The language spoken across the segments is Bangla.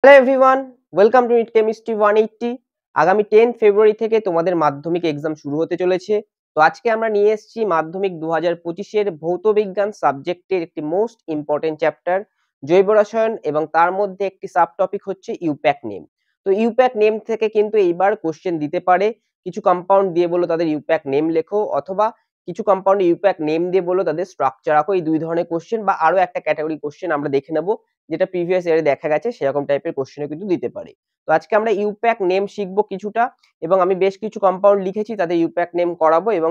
Hello everyone, welcome to NEET chemistry 180। আগামী 10 ফেব্রুয়ারি থেকে তোমাদের মাধ্যমিক এক্সাম শুরু হতে চলেছে। তো আজকে আমরা নিয়ে এসেছি মাধ্যমিক 2025 এর ভৌত বিজ্ঞান সাবজেক্টের একটি মোস্ট ইম্পর্টেন্ট চ্যাপ্টার জৈব রসায়ন, এবং তার মধ্যে একটি সাব টপিক হচ্ছে ইউপ্যাক নেম। তো ইউপ্যাক নেম থেকে কিন্তু এইবার কোশ্চেন দিতে পারে। কিছু কম্পাউন্ড দিয়ে বলো তাদের ইউপ্যাক নেম লেখো, অথবা কিছু কম্পাউন্ড ইউপ্যাক নেম দিয়ে বলো তাদের স্ট্রাকচার আঁকো। এই দুই ধরনের কোশ্চেন বা আরো একটা ক্যাটাগরি কোশ্চেন আমরা দেখে নেবো, যেটা প্রিভিয়াস ইয়ারে দেখা গেছে সেরকম টাইপের কোশ্চেনও কিন্তু দিতে পারে। তো আজকে আমরা ইউপ্যাক নেম শিখবো কিছুটা, এবং আমি বেশ কিছু কম্পাউন্ড লিখেছি তাদের ইউপ্যাক নেম করাবো, এবং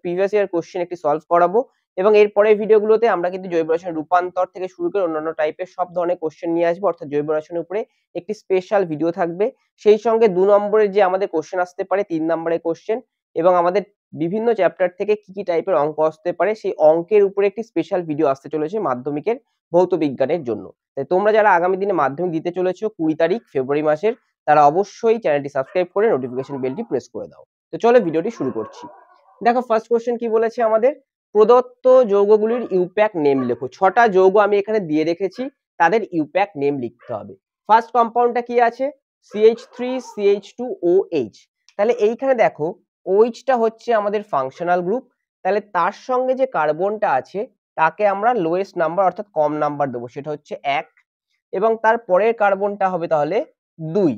প্রিভিয়াস ইয়ার কোশ্চেন একটি সলভ করাবো। এবং এর পরের ভিডিওগুলোতে আমরা কিন্তু জৈব রসায়ন রূপান্তর থেকে শুরু করে অন্যান্য টাইপের সব ধরনের কোশ্চেন নিয়ে আসবো, অর্থাৎ জৈব রসায়নের উপরে একটি স্পেশাল ভিডিও থাকবে। সেই সঙ্গে 2 নম্বরের যে আমাদের কোশ্চেন আসতে পারে, 3 নম্বরের কোশ্চেন, এবং আমাদের বিভিন্ন চ্যাপ্টার থেকে কি কি টাইপের অঙ্ক আসতে পারে সেই অঙ্কের উপরে একটি স্পেশাল ভিডিও আসতে চলেছে মাধ্যমিকের ভৌত বিজ্ঞানের জন্য। তাই তোমরা যারা আগামী দিনে মাধ্যমিক দিতে চলেছো 20 তারিখ ফেব্রুয়ারি মাসের, তারা অবশ্যই চ্যানেলটি সাবস্ক্রাইব করে নোটিফিকেশন বেলটি প্রেস করে দাও। তো চলো ভিডিওটি শুরু করছি। দেখো ফার্স্ট কোশ্চেন কি বলেছে আমাদের, প্রদত্ত যৌগগুলির ইউপ্যাক নেম লেখো। 6টা যৌগ আমি এখানে দিয়ে রেখেছি, তাদের ইউপ্যাক নেম লিখতে হবে। ফার্স্ট কম্পাউন্ডটা কি আছে, CH3CH2OH। তাহলে এইখানে দেখো OH টা হচ্ছে আমাদের ফাংশনাল গ্রুপ, তাহলে তার সঙ্গে যে কার্বনটা আছে তাকে আমরা লোয়েস্ট নাম্বার অর্থাৎ কম নাম্বার দেবো, সেটা হচ্ছে 1, এবং তার পরের কার্বনটা হবে তাহলে 2।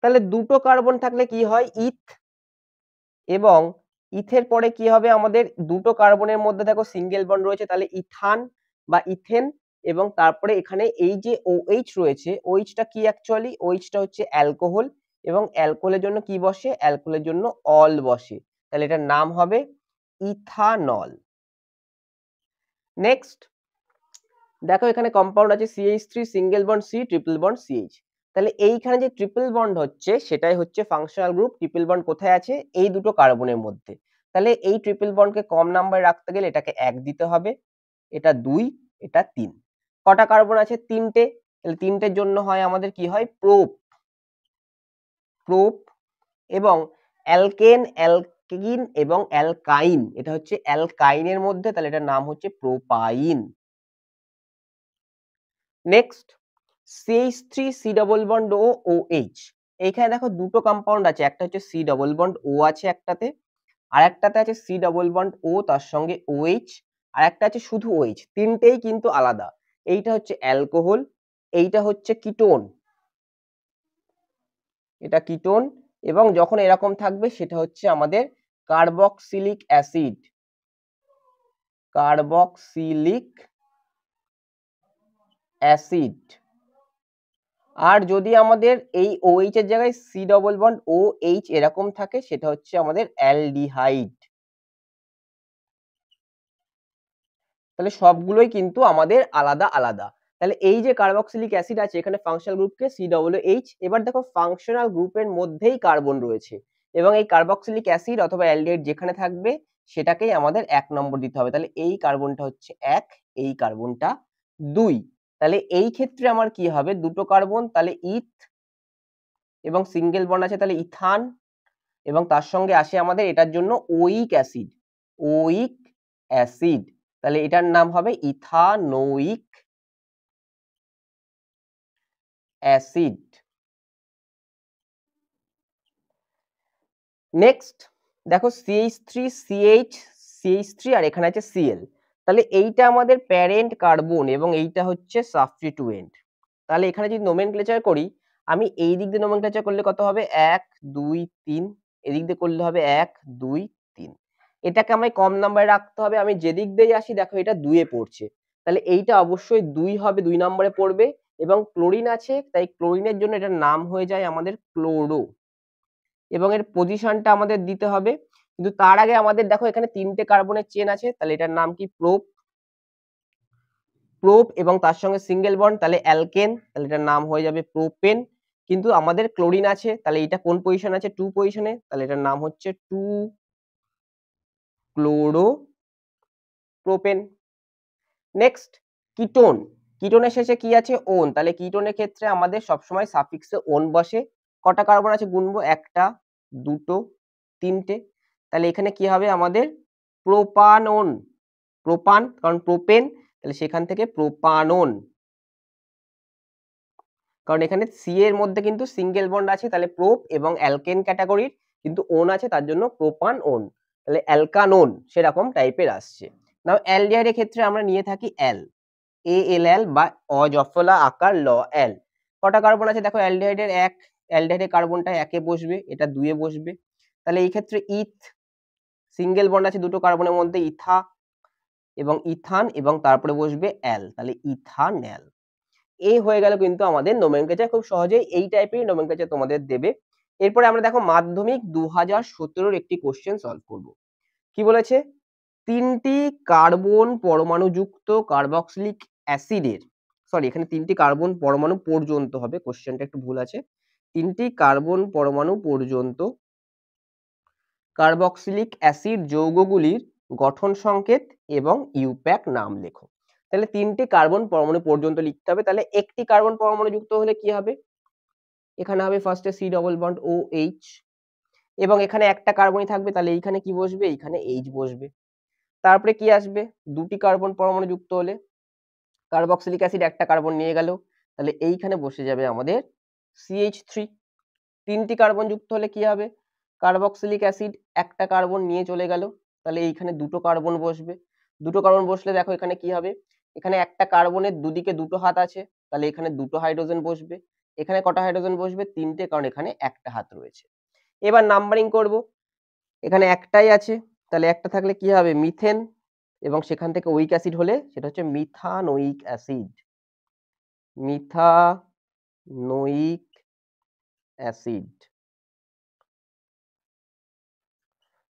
তাহলে দুটো কার্বন থাকলে কি হয়, ইথ, এবং ইথের পরে কি হবে আমাদের দুটো কার্বনের মধ্যে দেখো সিঙ্গেল বন্ড রয়েছে, তাহলে ইথান বা ইথেন, এবং তারপরে এখানে এই যে OH রয়েছে, OH টা কি অ্যাকচুয়ালি, OH টা হচ্ছে অ্যালকোহল, এবং অ্যালকোহলের জন্য কি বসে, অ্যালকোহলের জন্য অল বসে, তাহলে এটার নাম হবে ইথানল। নেক্সট দেখো এখানে কম্পাউন্ড আছে CH3 single bond C triple bond CH। তাহলে এইখানে যে ট্রিপল বন্ড হচ্ছে সেটাই হচ্ছে ফাংশনাল গ্রুপ। ট্রিপল বন্ড কোথায় আছে, এই দুটো কার্বনের মধ্যে। তাহলে এই ট্রিপল বন্ডকে কম নাম্বারে রাখতে গেলে এটাকে 1 দিতে হবে, এটা 2, এটা 3। কটা কার্বন আছে, 3টে। তাহলে 3টের জন্য হয় আমাদের কি হয়, প্রোপ, প্রোপ, এবং অ্যালকেন, অ্যালকিন এবং অ্যালকাইন, এটা হচ্ছে অ্যালকাইনের মধ্যে, তাহলে এটার নাম হচ্ছে propyne. Next CH3 C double bond ও OH। এইখানে দেখো দুটো কম্পাউন্ড আছে, একটা হচ্ছে C ডবল বন্ড O আছে একটাতে, আর একটাতে আছে C ডবল বন্ড O তার সঙ্গে OH, আর একটা আছে শুধু OH। তিনটেই কিন্তু আলাদা। এইটা হচ্ছে অ্যালকোহল, এইটা হচ্ছে কিটোন, এটা কিটোন, এবং যখন এরকম থাকবে সেটা হচ্ছে আমাদের কার্বক্সিলিক অ্যাসিড, কার্বক্সিলিক অ্যাসিড। আর যদি আমাদের এই OH এর জায়গায় C ডবল বন্ড OH এরকম থাকে সেটা হচ্ছে আমাদের অ্যালডিহাইড। তাহলে সবগুলোই কিন্তু আমাদের আলাদা আলাদা। তাহলে এই যে কার্বক্সিলিক অ্যাসিড আছে এখানে ফাংশনাল গ্রুপকে COOH। এবার দেখো ফাংশনাল গ্রুপের মধ্যেই কার্বন রয়েছে, এবং এই কার্বক্সিলিক অ্যাসিড অথবা অ্যালডিহাইড যেখানে থাকবে সেটাকেই আমাদের 1 নম্বর দিতে হবে। তাহলে এই কার্বনটা হচ্ছে 1, এই কার্বনটা 2। তাহলে এই ক্ষেত্রে আমার কি হবে, দুটো কার্বন, তাহলে ইথ, এবং সিঙ্গেল বন্ড আছে তাহলে ইথান, এবং তার সঙ্গে আসে আমাদের এটার জন্য ওইক অ্যাসিড, ওইক অ্যাসিড, তাহলে এটার নাম হবে ইথানোইক অ্যাসিড। নেক্সট দেখো CH3 আর এখানে আছে Cl। তাহলে এইটা আমাদের প্যারেন্ট কার্বন এবং এইটা হচ্ছে সাবস্টিটুয়েন্ট। তাহলে এখানে যদি নোমেনক্লেচার করি, আমি এই দিক দিয়ে নোমেনক্লেচার করলে কত হবে, 1 2 3, এদিক দিয়ে করলে হবে 1 2 3। এটাকে আমায় কম নাম্বারে রাখতে হবে, আমি যেদিক দিয়ে আসি দেখো এটা 2 এ পড়ছে, তাহলে এইটা অবশ্যই 2 হবে, 2 নম্বরে পড়বে। এবং ক্লোরিন আছে, তাই ক্লোরিনের জন্য এটার নাম হয়ে যায় আমাদের ক্লোরো, এবং এর পজিশনটা আমাদের দিতে হবে। কিন্তু তার আগে আমাদের দেখো এখানে 3টে কার্বনের চেন আছে, তাহলে এটার নাম কি, প্রোপ, প্রোপ, এবং তার সঙ্গে সিঙ্গেল বন্ড, তাহলে অ্যালকেন, তাহলে এটার নাম হয়ে যাবে প্রোপেন। কিন্তু আমাদের ক্লোরিন আছে, তাহলে এটা কোন পজিশন আছে, 2 পজিশনে, তাহলে এটার নাম হচ্ছে 2 ক্লোরো প্রোপেন। নেক্সট কিটোন, কিটোনের শেষে কি আছে, ওন, তাহলে কিটোনের ক্ষেত্রে আমাদের সবসময় সাফিক্সে ওন বসে। কটা কার্বন আছে গুনবো, 1টা 2টো 3টে, তাহলে এখানে কি হবে আমাদের প্রোপানন, প্রোপান কারণ প্রোপেন, তাহলে সেখান থেকে প্রোপানন। কারণ এখানে সি এর মধ্যে কিন্তু সিঙ্গেল বন্ড আছে, তাহলে প্রোপ এবং অ্যালকেন ক্যাটাগরির কিন্তু ওন আছে, তার জন্য প্রোপান ওন, তাহলে অ্যালকানোন সেরকম টাইপের আসছে। নাও অ্যালডিহাইডের ক্ষেত্রে আমরা নিয়ে থাকি এল, এল বা অজফলা আকার ল এল। কটা কার্বন আছে দেখো অ্যালডিহাইডের? এক। অ্যালডিহাইডের কার্বনটা একে বসবে, এটা দুয়ে বসবে, তাহলে এই ক্ষেত্রে ইথ, সিঙ্গেল বন্ড আছে দুটো কার্বনের মধ্যে, ইথা এবং ইথান, এবং তারপরে বসবে এল, তাহলে ইথানেল। এই হয়ে গেল কিন্তু আমাদের নোমেনক্লেচার। খুব সহজেই এই টাইপের নোমেনক্লেচার তোমাদের দেবে। এরপরে আমরা দেখো মাধ্যমিক 2017 একটি কোশ্চেন সলভ করব। কি বলেছে? তিনটি কার্বন পরমাণু যুক্ত কার্বক্সিলিক অ্যাসিডের, সরি এখানে তিনটি কার্বন পরমাণু পর্যন্ত হবে, কোশ্চেনটা একটু ভুল আছে, তিনটি কার্বন পরমাণু পর্যন্ত কার্বক্সিলিক অ্যাসিড যৌগগুলির গঠন সংকেত এবং ইউপ্যাক নাম লেখো। তাহলে তিনটি কার্বন পরমাণু পর্যন্ত লিখতে হবে। তাহলে একটি কার্বন পরমাণু যুক্ত হলে কি হবে? এখানে হবে ফার্স্টে C double bond O H, এবং এখানে একটা কার্বনই থাকবে, তাহলে এইখানে কি বসবে? এইখানে এইচ বসবে। তারপরে কি আসবে? দুটি কার্বন পরমাণু যুক্ত হলে কার্বক্সিলিক অ্যাসিড একটা কার্বন নিয়ে গেল, তাহলে এইখানে বসে যাবে আমাদের CH3। তিনটি কার্বন যুক্ত হলে কি হবে? কার্বক্সিলিক অ্যাসিড একটা কার্বন নিয়ে চলে গেল, তাহলে এইখানে দুটো কার্বন বসবে। দুটো কার্বন বসলে দেখো এখানে কি হবে? এখানে একটা কার্বনের দুদিকে দুটো হাত আছে, তাহলে এখানে দুটো হাইড্রোজেন বসবে। এখানে কটা হাইড্রোজেন বসবে? তিনটে, কারণ এখানে একটা হাত রয়েছে। এবার নাম্বারিং করব। এখানে একটাই আছে, তাহলে একটা থাকলে কি হবে? মিথেন, এবং সেখান থেকে উইক অ্যাসিড হলে সেটা হচ্ছে মিথানোইক অ্যাসিড, মিথানোইক অ্যাসিড।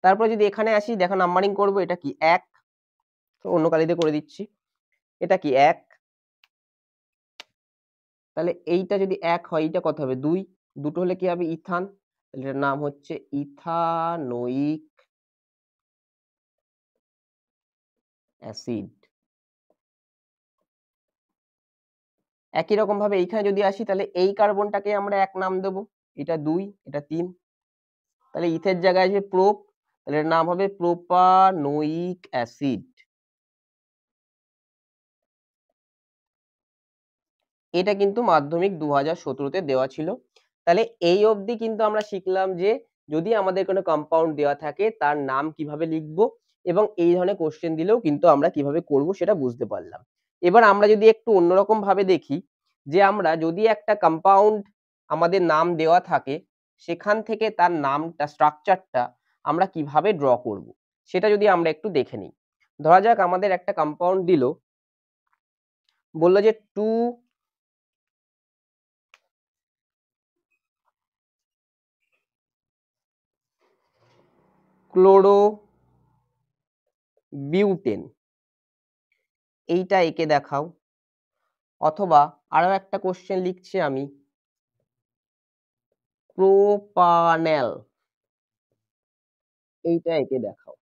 তারপর যদি এখানে আসি, দেখো নাম্বারিং করব, এটা কি? এক, অন্য কালিতে করে দিচ্ছি, এটা কি? এক, তাহলে এইটা যদি এক হয়, এইটা কত হবে? দুই, দুটো হলে কি হবে? ইথান, তাহলে এটার নাম হচ্ছে ইথানোইক অ্যাসিড। একই রকম ভাবে এইখানে যদি আসি, তাহলে এই কার্বনটাকে আমরা এক নাম দেবো, এটা দুই, এটা তিন, তাহলে ইথের জায়গায় আসবে প্রোপ, তাহলে এর নাম হবে প্রোপানোইক অ্যাসিড। এটা কিন্তু মাধ্যমিক 2017-তে দেওয়া ছিল। তাহলে এই অবধি কিন্তু আমরা শিখলাম যে যদি আমাদের কোনো কম্পাউন্ড দেওয়া থাকে তার নাম কিভাবে লিখবো, এবং এই ধরনের কোশ্চেন দিলেও কিন্তু আমরা কিভাবে করব সেটা বুঝতে পারলাম। এবার আমরা যদি একটু অন্যরকম ভাবে দেখি, যে আমরা যদি একটা কম্পাউন্ড আমাদের নাম দেওয়া থাকে, সেখান থেকে তার নামটা, স্ট্রাকচারটা আমরা কিভাবে ড্র করব, সেটা যদি আমরা একটু দেখে নিই। ধরা যাক আমাদের একটা কম্পাউন্ড দিল, বললো যে 2 ক্লোরো বিউটেন, এইটা এঁকে দেখাও। অথবা আরো একটা কোশ্চেন লিখছি আমি, প্রোপানেল, এইটা এঁকে দেখাও।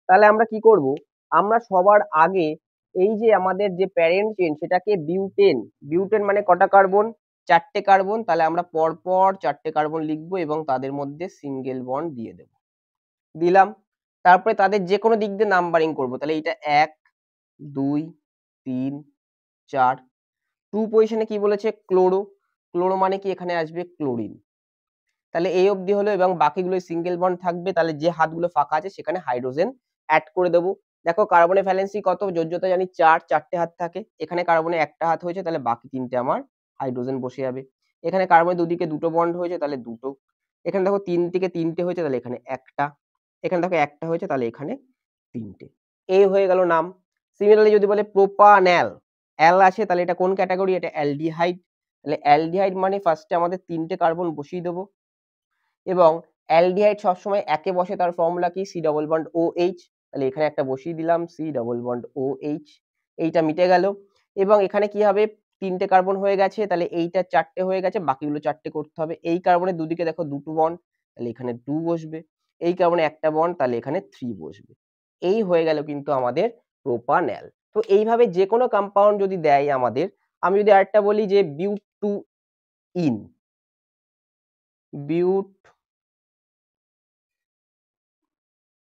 তাহলে আমরা কি করব? আমরা সবার আগে এই যে আমাদের যে প্যারেন্ট চেন সেটাকে বিউটেন, বিউটেন মানে কটা কার্বন? চারটে কার্বন, তাহলে আমরা পরপর চারটে কার্বন লিখবো এবং তাদের মধ্যে সিঙ্গেল বন্ড দিয়ে দেব, দিলাম। তারপরে তাদের যে কোনো দিক দিয়ে নাম্বারিং করব, তাহলে এটা এক, দুই, তিন, চার। টু পজিশনে কি বলেছে? ক্লোরো, ক্লোরো মানে কি? এখানে আসবে ক্লোরিন। তাহলে এই অবধি হলো, এবং বাকিগুলো সিঙ্গেল বন্ড থাকবে, তাহলে যে হাতগুলো ফাঁকা আছে সেখানে হাইড্রোজেন অ্যাড করে দেবো। দেখো কার্বনের ভ্যালেন্সি কত? যোজ্যতা জানি চার, চারটে হাত থাকে, এখানে কার্বনে একটা হাত হয়েছে, তাহলে বাকি তিনটে আমার হাইড্রোজেন বসে যাবে। এখানে কার্বনের দুদিকে দুটো বন্ড হয়েছে, তাহলে দুটো। এখানে দেখো তিন থেকে তিনটে হয়েছে, তাহলে এখানে একটা। এখানে দেখো একটা হয়েছে, তাহলে এখানে তিনটে। এই হয়ে গেল নাম। সিমিলারলি যদি বলে প্রোপানেল, অ্যাল আছে, তাহলে এটা কোন ক্যাটাগরি? এটা অ্যালডিহাইড, তাহলে অ্যালডিহাইড মানে ফার্স্টে আমাদের তিনটে কার্বন বসিয়ে দেবো, এবং অ্যালডিহাইড সবসময় একে বসে, তার ফর্মুলা কি? C double bond O H, তাহলে এখানে একটা বসিয়ে দিলাম C double bond O H, এইটা মিটে গেল। এবং এখানে কি হবে? তিনটে কার্বন হয়ে গেছে, তাহলে এইটা চারটে হয়ে গেছে, বাকিগুলো চারটে করতে হবে। এই কার্বনের দুদিকে দেখো দুটো বন্ড, তাহলে এখানে 2 বসবে। এই কার্বনে একটা বন্ড, তাহলে এখানে 3 বসবে। এই হয়ে গেল কিন্তু আমাদের প্রোপানেল। তো এইভাবে যে কোনো কম্পাউন্ড যদি দেয় আমাদের, আমি যদি আরেকটা বলি যে but two ene, but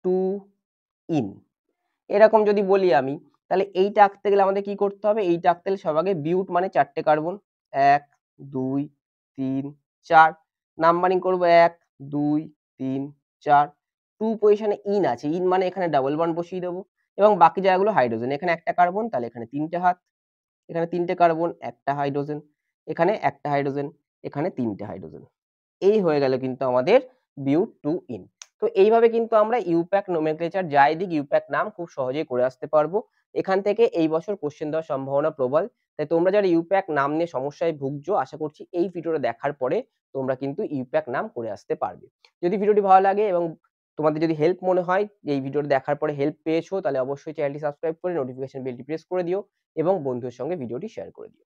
two ene, এরকম যদি বলি আমি, তাহলে এইটা আঁকতে গেলে আমাদের কি করতে হবে? এইটা আঁকতে গেলে সব আগে বিউট মানে চারটে কার্বন, এক, 2 3 4 নাম্বারিং করব 1 2 3 4 2 পজিশনে ইন আছে, ইন মানে এখানে ডাবল বন্ড বসিয়ে দেবো এবং বাকি জায়গাগুলো হাইড্রোজেন। এখানে একটা কার্বন, তাহলে এখানে 3টে হাত, এখানে 3টে কার্বন, একটা হাইড্রোজেন, এখানে একটা হাইড্রোজেন, এখানে 3টে হাইড্রোজেন। এই হয়ে গেল কিন্তু আমাদের বিউ ইন। তো এইভাবে কিন্তু আমরা ইউপ্যাক নোমেনক্লেচার যাই দিক ইউপ্যাক নাম খুব সহজেই করে আসতে পারবো। এখান থেকে এই বছর কোশ্চেন দেওয়ার সম্ভাবনা প্রবল। তাই তোমরা যারা ইউপ্যাক নাম নিয়ে সমস্যায় ভুগছো, আশা করছি এই ভিডিওটা দেখার পরে তোমরা কিন্তু ইউপ্যাক নাম করে আসতে পারবে। যদি ভিডিওটি ভালো লাগে এবং তোমাদের যদি হেল্প মনে হয়, এই ভিডিওটা দেখার পরে হেল্প পেয়েছো, তাহলে অবশ্যই চ্যানেলটি সাবস্ক্রাইব করে নোটিফিকেশন বেলটি প্রেস করে দিও এবং বন্ধুদের সঙ্গে ভিডিওটি শেয়ার করে দিও।